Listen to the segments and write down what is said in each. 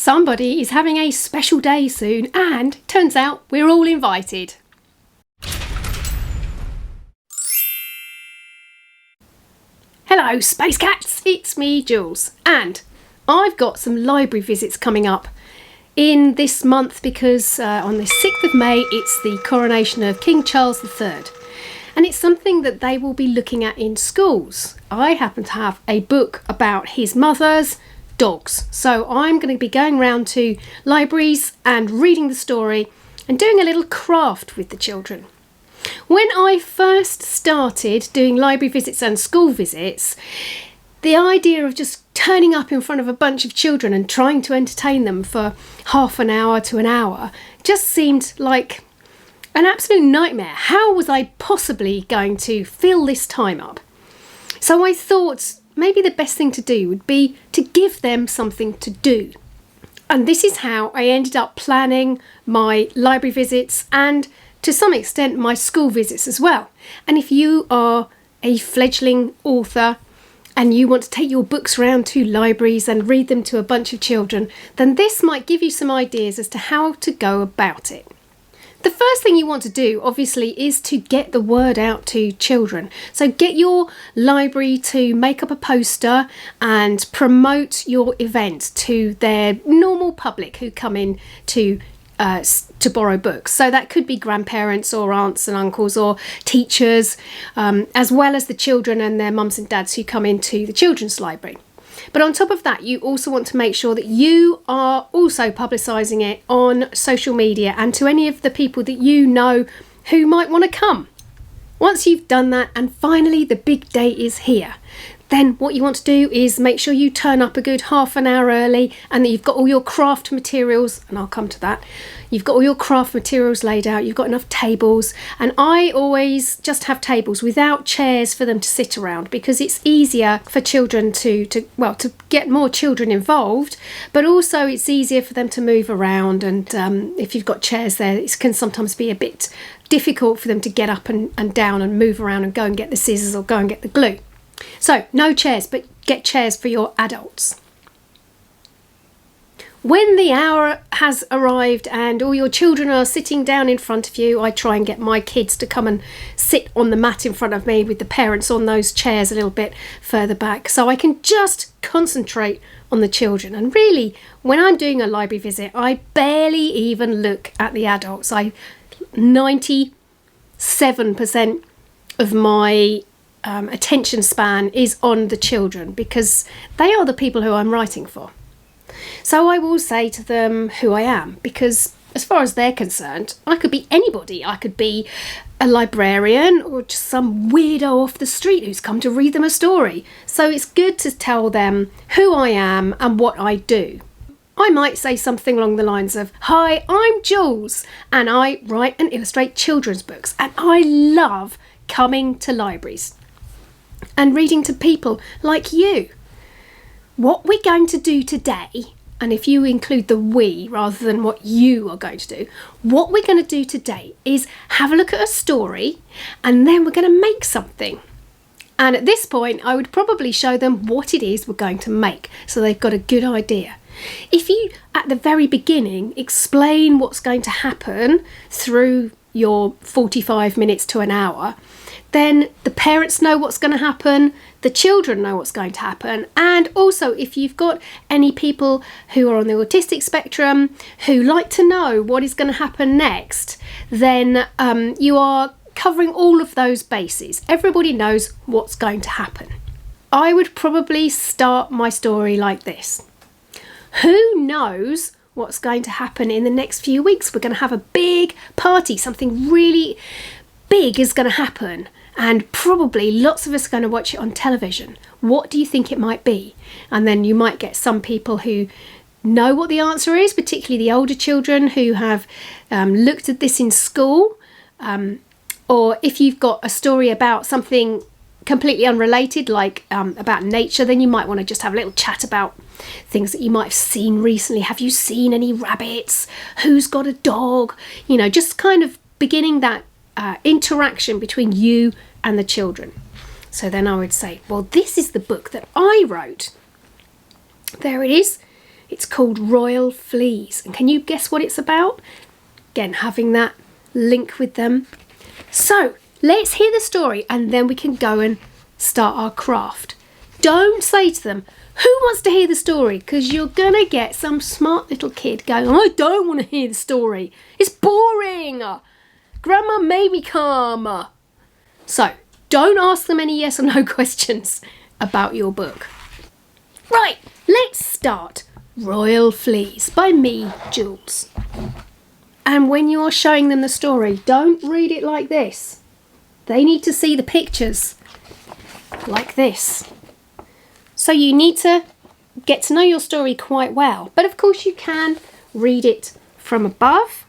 Somebody is having a special day soon, and turns out we're all invited. Hello Space Cats, it's me Jules, and I've got some library visits coming up in this month because on the 6th of May it's the coronation of King Charles III, and it's something that they will be looking at in schools. I happen to have a book about his mother's dogs, so I'm going to be going around to libraries and reading the story and doing a little craft with the children. When I first started doing library visits and school visits, the idea of just turning up in front of a bunch of children and trying to entertain them for half an hour to an hour just seemed like an absolute nightmare. How was I possibly going to fill this time up? So I thought maybe the best thing to do would be to give them something to do. And this is how I ended up planning my library visits and to some extent my school visits as well. And if you are a fledgling author and you want to take your books around to libraries and read them to a bunch of children, then this might give you some ideas as to how to go about it. The first thing you want to do, obviously, is to get the word out to children. So get your library to make up a poster and promote your event to their normal public who come in to borrow books. So that could be grandparents or aunts and uncles or teachers, as well as the children and their mums and dads who come into the children's library. But on top of that, you also want to make sure that you are also publicising it on social media and to any of the people that you know who might want to come. Once you've done that and finally the big day is here, then what you want to do is make sure you turn up a good half an hour early and that you've got all your craft materials, and I'll come to that. You've got all your craft materials laid out, you've got enough tables, and I always just have tables without chairs for them to sit around because it's easier for children to get more children involved, but also it's easier for them to move around, and if you've got chairs there, it can sometimes be a bit difficult for them to get up and down and move around and go and get the scissors or go and get the glue. So no chairs, but get chairs for your adults. When the hour has arrived and all your children are sitting down in front of you, I try and get my kids to come and sit on the mat in front of me with the parents on those chairs a little bit further back so I can just concentrate on the children. And really, when I'm doing a library visit, I barely even look at the adults. 97% of my attention span is on the children because they are the people who I'm writing for. So I will say to them who I am, because as far as they're concerned, I could be anybody. I could be a librarian or just some weirdo off the street who's come to read them a story. So it's good to tell them who I am and what I do. I might say something along the lines of, "Hi, I'm Jules and I write and illustrate children's books and I love coming to libraries and reading to people like you. What we're going to do today," and if you include the we rather than what you are going to do, what we're going to do today is have a look at a story and then we're going to make something. And at this point, I would probably show them what it is we're going to make so they've got a good idea. If you, at the very beginning, explain what's going to happen through your 45 minutes to an hour, then the parents know what's going to happen, the children know what's going to happen, and also if you've got any people who are on the autistic spectrum who like to know what is going to happen next, then you are covering all of those bases. Everybody knows what's going to happen. I would probably start my story like this. Who knows what's going to happen in the next few weeks? We're going to have a big party, something really big is going to happen. And probably lots of us are going to watch it on television. What do you think it might be? And then you might get some people who know what the answer is, particularly the older children who have looked at this in school. Or if you've got a story about something completely unrelated, like about nature, then you might want to just have a little chat about things that you might have seen recently. Have you seen any rabbits? Who's got a dog? You know, just kind of beginning that interaction between you and the children. So then I would say, well, this is the book that I wrote. There it is. It's called Royal Fleas. And can you guess what it's about? Again, having that link with them. So let's hear the story and then we can go and start our craft. Don't say to them, who wants to hear the story? Because you're going to get some smart little kid going, I don't want to hear the story. It's boring. Grandma made me come. So don't ask them any yes or no questions about your book. Right, let's start. Royal Fleas by me, Jules. And when you're showing them the story, don't read it like this. They need to see the pictures like this. So you need to get to know your story quite well. But of course you can read it from above.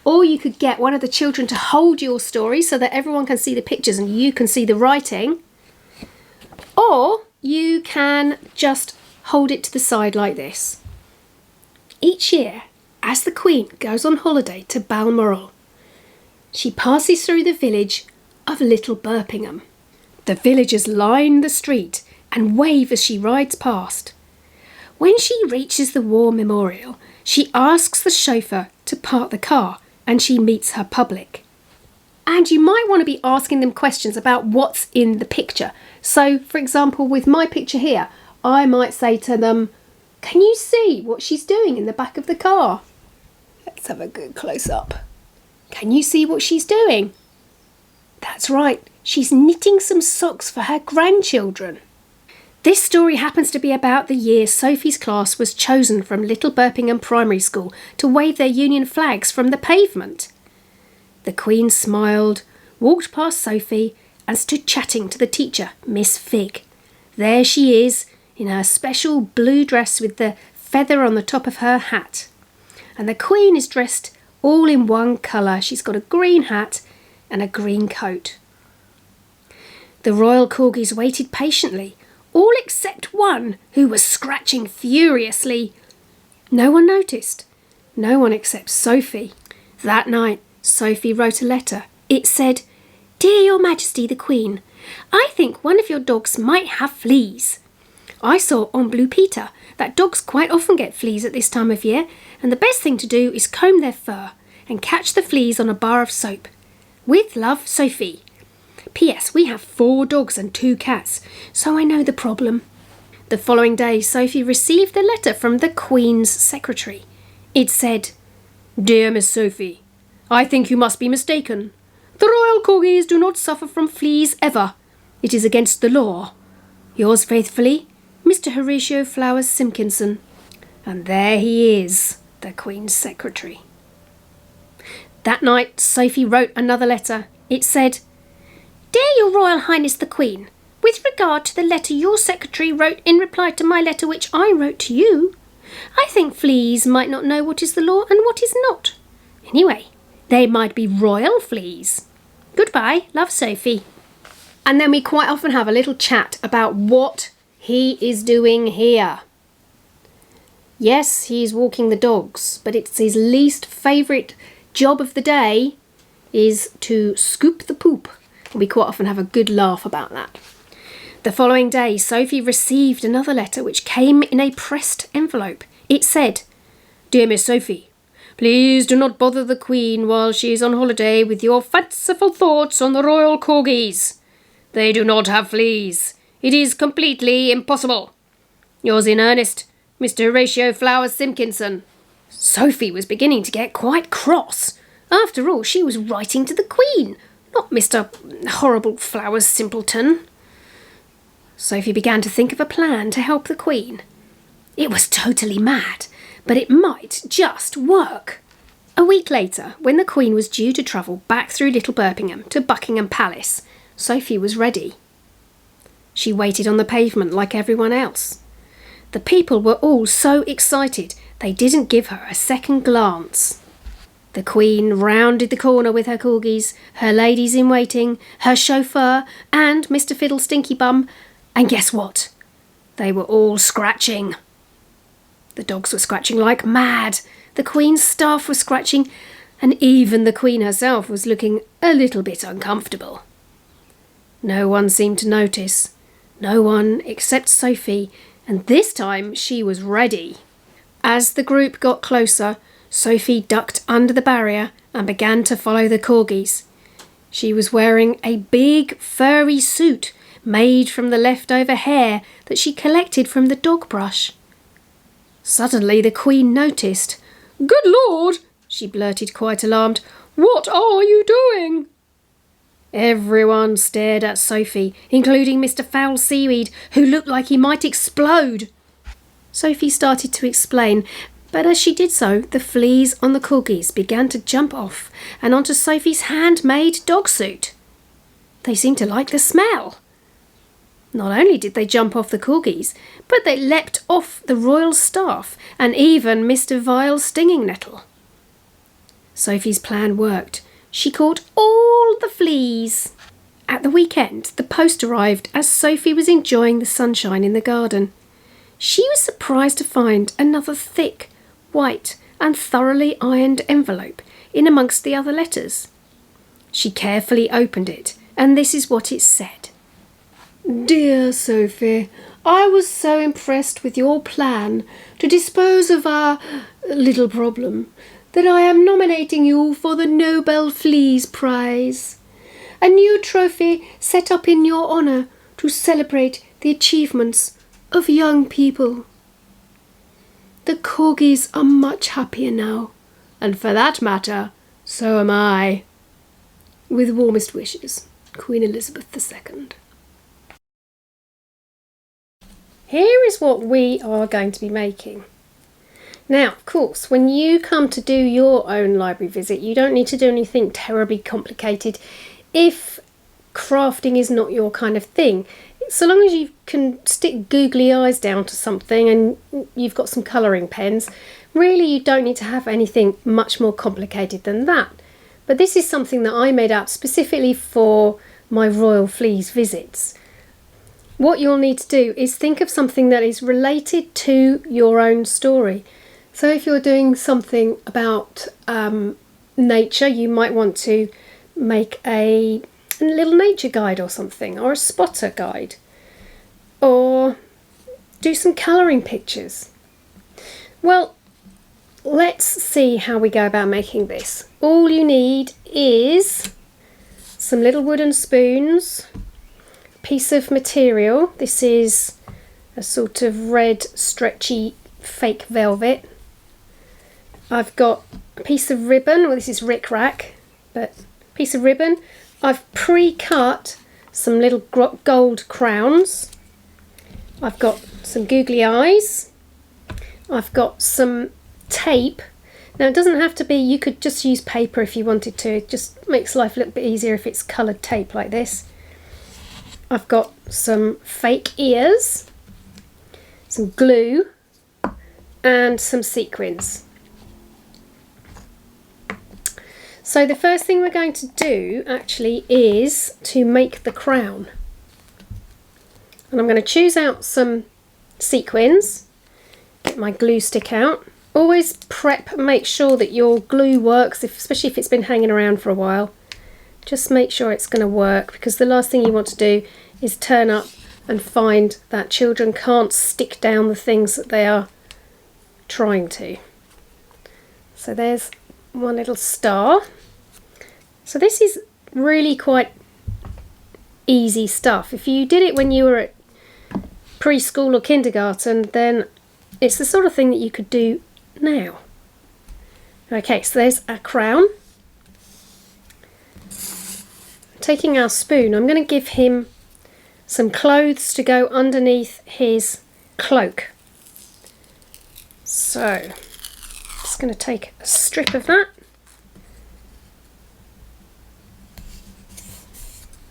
Or you could get one of the children to hold your story so that everyone can see the pictures and you can see the writing. Or you can just hold it to the side like this. Each year, as the Queen goes on holiday to Balmoral, she passes through the village of Little Birpingham. The villagers line the street and wave as she rides past. When she reaches the war memorial, she asks the chauffeur to park the car and she meets her public. And you might want to be asking them questions about what's in the picture. So, for example, with my picture here, I might say to them, can you see what she's doing in the back of the car? Let's have a good close-up. Can you see what she's doing? That's right, she's knitting some socks for her grandchildren. This story happens to be about the year Sophie's class was chosen from Little Birpingham Primary School to wave their Union flags from the pavement. The Queen smiled, walked past Sophie and stood chatting to the teacher, Miss Fig. There she is, in her special blue dress with the feather on the top of her hat. And the Queen is dressed all in one colour. She's got a green hat and a green coat. The royal corgis waited patiently, all except one who was scratching furiously. No one noticed. No one except Sophie. That night, Sophie wrote a letter. It said, Dear Your Majesty the Queen, I think one of your dogs might have fleas. I saw on Blue Peter that dogs quite often get fleas at this time of year, and the best thing to do is comb their fur and catch the fleas on a bar of soap. With love, Sophie. P.S. We have 4 dogs and 2 cats, so I know the problem. The following day, Sophie received the letter from the Queen's secretary. It said, Dear Miss Sophie, I think you must be mistaken. The royal corgis do not suffer from fleas ever. It is against the law. Yours faithfully, Mr. Horatio Flowers Simpkinson. And there he is, the Queen's secretary. That night, Sophie wrote another letter. It said, Dear Your Royal Highness the Queen, with regard to the letter your secretary wrote in reply to my letter which I wrote to you, I think fleas might not know what is the law and what is not. Anyway, they might be royal fleas. Goodbye, love, Sophie. And then we quite often have a little chat about what he is doing here. Yes, he's walking the dogs, but it's his least favourite job of the day is to scoop the poop. We quite often have a good laugh about that. The following day, Sophie received another letter which came in a pressed envelope. It said, Dear Miss Sophie, please do not bother the Queen while she is on holiday with your fanciful thoughts on the royal corgis. They do not have fleas. It is completely impossible. Yours in earnest, Mr. Horatio Flowers Simpkinson. Sophie was beginning to get quite cross. After all, she was writing to the Queen, not Mr. Horrible Flowers Simpleton. Sophie began to think of a plan to help the Queen. It was totally mad, but it might just work. A week later, when the Queen was due to travel back through Little Birpingham to Buckingham Palace, Sophie was ready. She waited on the pavement like everyone else. The people were all so excited they didn't give her a second glance. The Queen rounded the corner with her corgis, her ladies-in-waiting, her chauffeur and Mr. Fiddlestinkybum, and guess what? They were all scratching. The dogs were scratching like mad, the Queen's staff was scratching, and even the Queen herself was looking a little bit uncomfortable. No one seemed to notice, no one except Sophie and this time she was ready. As the group got closer, Sophie ducked under the barrier and began to follow the corgis. She was wearing a big furry suit made from the leftover hair that she collected from the dog brush. Suddenly the Queen noticed. "Good Lord," she blurted, quite alarmed. "What are you doing?" Everyone stared at Sophie, including Mr. Foul Seaweed, who looked like he might explode. Sophie started to explain, but as she did so, the fleas on the corgis began to jump off and onto Sophie's handmade dog suit. They seemed to like the smell. Not only did they jump off the corgis, but they leapt off the royal staff and even Mr. Vile's stinging nettle. Sophie's plan worked. She caught all the fleas. At the weekend, the post arrived as Sophie was enjoying the sunshine in the garden. She was surprised to find another thick, white and thoroughly ironed envelope in amongst the other letters. She carefully opened it, and this is what it said. "Dear Sophie, I was so impressed with your plan to dispose of our little problem that I am nominating you for the Nobel Fleas Prize, a new trophy set up in your honour to celebrate the achievements of young people. The corgis are much happier now, and for that matter, so am I. With warmest wishes, Queen Elizabeth II." Here is what we are going to be making. Now, of course, when you come to do your own library visit, you don't need to do anything terribly complicated if crafting is not your kind of thing. So long as you can stick googly eyes down to something and you've got some colouring pens, really you don't need to have anything much more complicated than that. But this is something that I made up specifically for my Royal Fleas visits. What you'll need to do is think of something that is related to your own story. So if you're doing something about nature, you might want to make a little nature guide or something, or a spotter guide, or do some colouring pictures. Well, let's see how we go about making this. All you need is some little wooden spoons, piece of material. This is a sort of red stretchy fake velvet. I've got a piece of ribbon. Well, this is rickrack, but piece of ribbon. I've pre-cut some little gold crowns. I've got some googly eyes. I've got some tape. Now it doesn't have to be, you could just use paper if you wanted to. It just makes life a little bit easier if it's coloured tape like this. I've got some fake ears, some glue and some sequins. So the first thing we're going to do actually is to make the crown. And I'm going to choose out some sequins, get my glue stick out. Always prep, make sure that your glue works, especially if it's been hanging around for a while. Just make sure it's going to work, because the last thing you want to do is turn up and find that children can't stick down the things that they are trying to. So there's one little star. So this is really quite easy stuff. If you did it when you were at preschool or kindergarten, then it's the sort of thing that you could do now. Okay, so there's a crown. Taking our spoon, I'm going to give him some clothes to go underneath his cloak. So, just going to take a strip of that.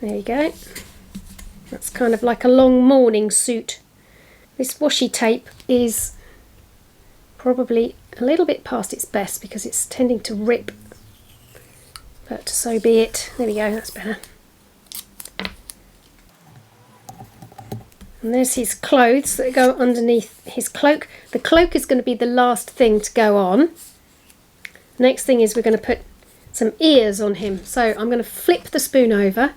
There you go. That's kind of like a long morning suit. This washi tape is probably a little bit past its best because it's tending to rip. But so be it. There we go, that's better. And there's his clothes that go underneath his cloak. The cloak is going to be the last thing to go on. Next thing is we're going to put some ears on him. So I'm going to flip the spoon over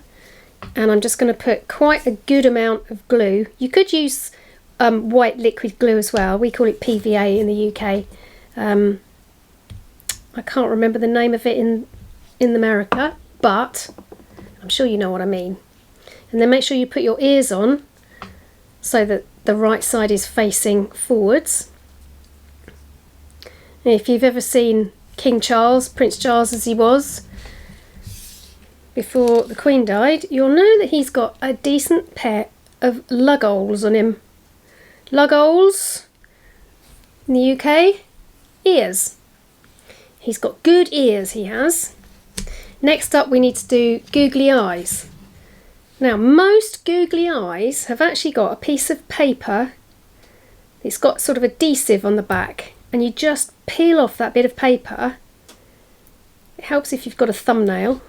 and I'm just going to put quite a good amount of glue. You could use white liquid glue as well. We call it PVA in the UK. I can't remember the name of it in America, but I'm sure you know what I mean. And then make sure you put your ears on so that the right side is facing forwards. And if you've ever seen King Charles, Prince Charles as he was before the Queen died, you'll know that he's got a decent pair of lug'oles on him. Lug'oles in the UK, ears. He's got good ears, he has. Next up we need to do googly eyes. Now most googly eyes have actually got a piece of paper. It's got sort of adhesive on the back, and you just peel off that bit of paper. It helps if you've got a thumbnail,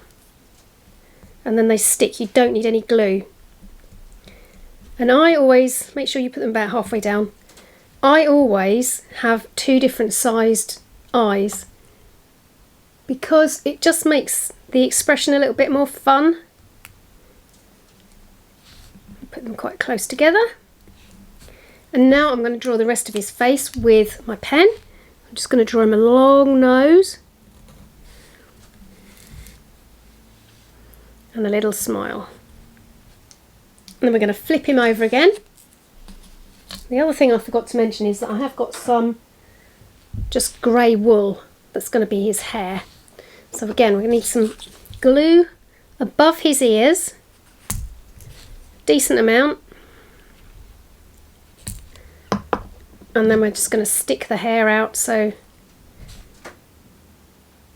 and then they stick. You don't need any glue. And I always, make sure you put them about halfway down, I always have 2 different sized eyes, because it just makes the expression a little bit more fun. Put them quite close together. And now I'm going to draw the rest of his face with my pen. I'm just going to draw him a long nose and a little smile. And then we're going to flip him over again. The other thing I forgot to mention is that I have got some just grey wool that's going to be his hair. So again, we're going to need some glue above his ears, decent amount, and then we're just going to stick the hair out so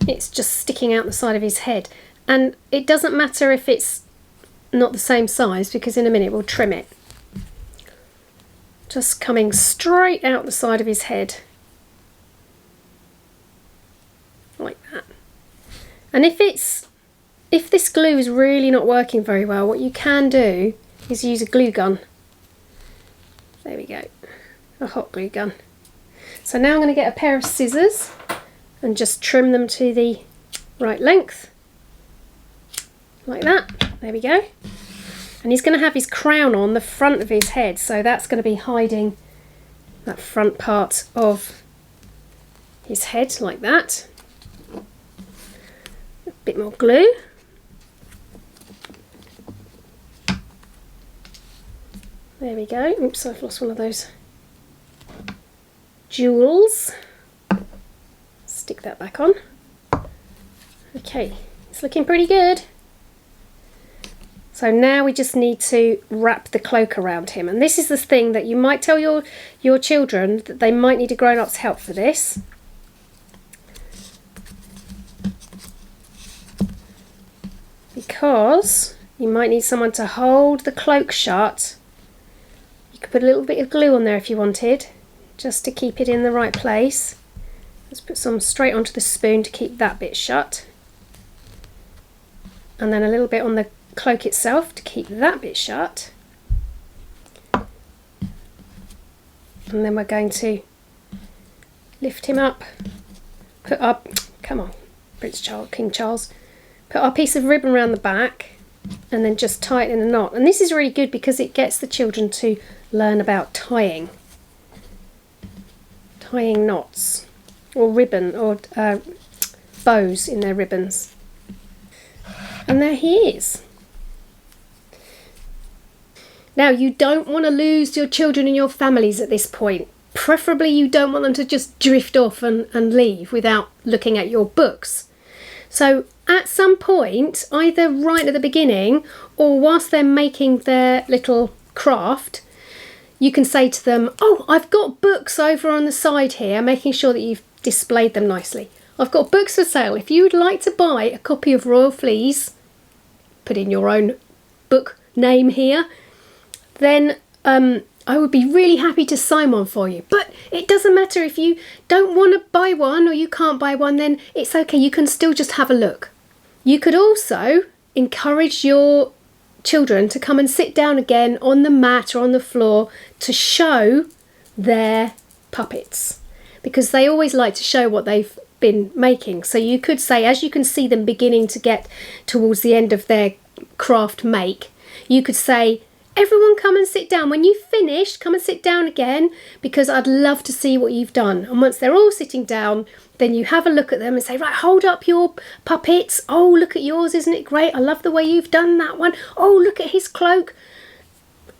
it's just sticking out the side of his head. And it doesn't matter if it's not the same size, because in a minute we'll trim it. Just coming straight out the side of his head, like that. And if this glue is really not working very well, what you can do is use a glue gun. There we go, a hot glue gun. So now I'm going to get a pair of scissors and just trim them to the right length, like that. There we go. And he's going to have his crown on the front of his head, so that's going to be hiding that front part of his head, like that. A bit more glue. There we go. Oops, I've lost one of those jewels. Stick that back on. Okay, it's looking pretty good. So now we just need to wrap the cloak around him. And this is the thing that you might tell your children, that they might need a grown-up's help for this. Because you might need someone to hold the cloak shut. You could put a little bit of glue on there if you wanted, just to keep it in the right place. Let's put some straight onto the spoon to keep that bit shut. And then a little bit on the cloak itself to keep that bit shut. And then we're going to lift him up, put up, come on, King Charles, put our piece of ribbon around the back, and then just tie it in a knot. And this is really good because it gets the children to learn about tying knots, or ribbon, or bows in their ribbons. And there he is. Now, you don't want to lose your children and your families at this point. Preferably you don't want them to just drift off and leave without looking at your books. So at some point, either right at the beginning or whilst they're making their little craft, you can say to them, oh, I've got books over on the side here, making sure that you've displayed them nicely. I've got books for sale. If you would like to buy a copy of Royal Fleas, put in your own book name here, then I would be really happy to sign one for you. But it doesn't matter if you don't want to buy one or you can't buy one, then it's okay. You can still just have a look. You could also encourage your children to come and sit down again on the mat or on the floor to show their puppets, because they always like to show what they've been making. So you could say, as you can see them beginning to get towards the end of their craft make, you could say, everyone come and sit down. When you've finished, come and sit down again, because I'd love to see what you've done. And once they're all sitting down, then you have a look at them and say, right, hold up your puppets. Oh, look at yours, isn't it great? I love the way you've done that one. Oh, look at his cloak.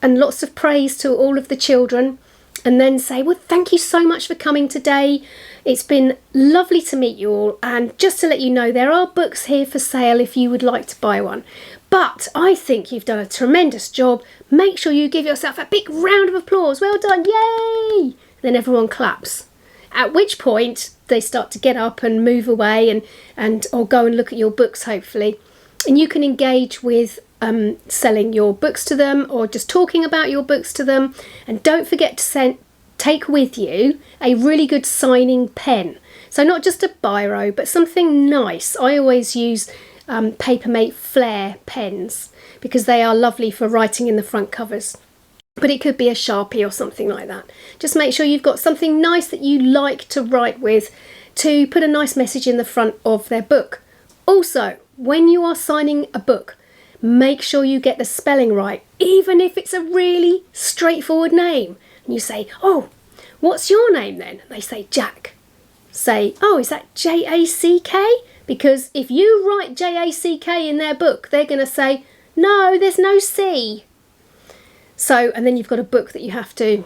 And lots of praise to all of the children. And then say, well, thank you so much for coming today. It's been lovely to meet you all. And just to let you know, there are books here for sale if you would like to buy one. But I think you've done a tremendous job. Make sure you give yourself a big round of applause. Well done, yay! Then everyone claps. At which point they start to get up and move away and or go and look at your books, hopefully. And you can engage with selling your books to them, or just talking about your books to them. And don't forget to take with you a really good signing pen. So not just a biro, but something nice. I always use Papermate Flair pens because they are lovely for writing in the front covers. But it could be a Sharpie or something like that. Just make sure you've got something nice that you like to write with, to put a nice message in the front of their book. Also, when you are signing a book, make sure you get the spelling right, even if it's a really straightforward name. And you say, oh, what's your name then? And they say Jack. Say, oh, is that J-A-C-K? Because if you write J-A-C-K in their book, they're going to say, no, there's no C. So, and then you've got a book that you have to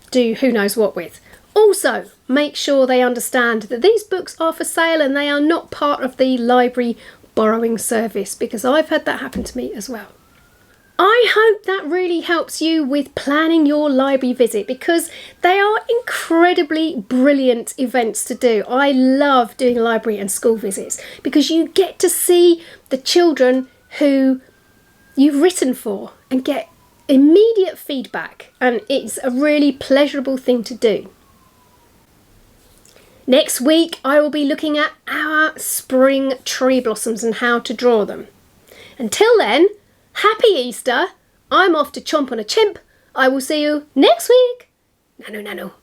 do who knows what with. Also, make sure they understand that these books are for sale and they are not part of the library borrowing service, because I've had that happen to me as well. I hope that really helps you with planning your library visit, because they are incredibly brilliant events to do. I love doing library and school visits because you get to see the children who you've written for and get immediate feedback, and it's a really pleasurable thing to do. Next week I will be looking at our spring tree blossoms and how to draw them. Until then, happy Easter. I'm off to chomp on a chimp. I will see you next week. Nano, nano.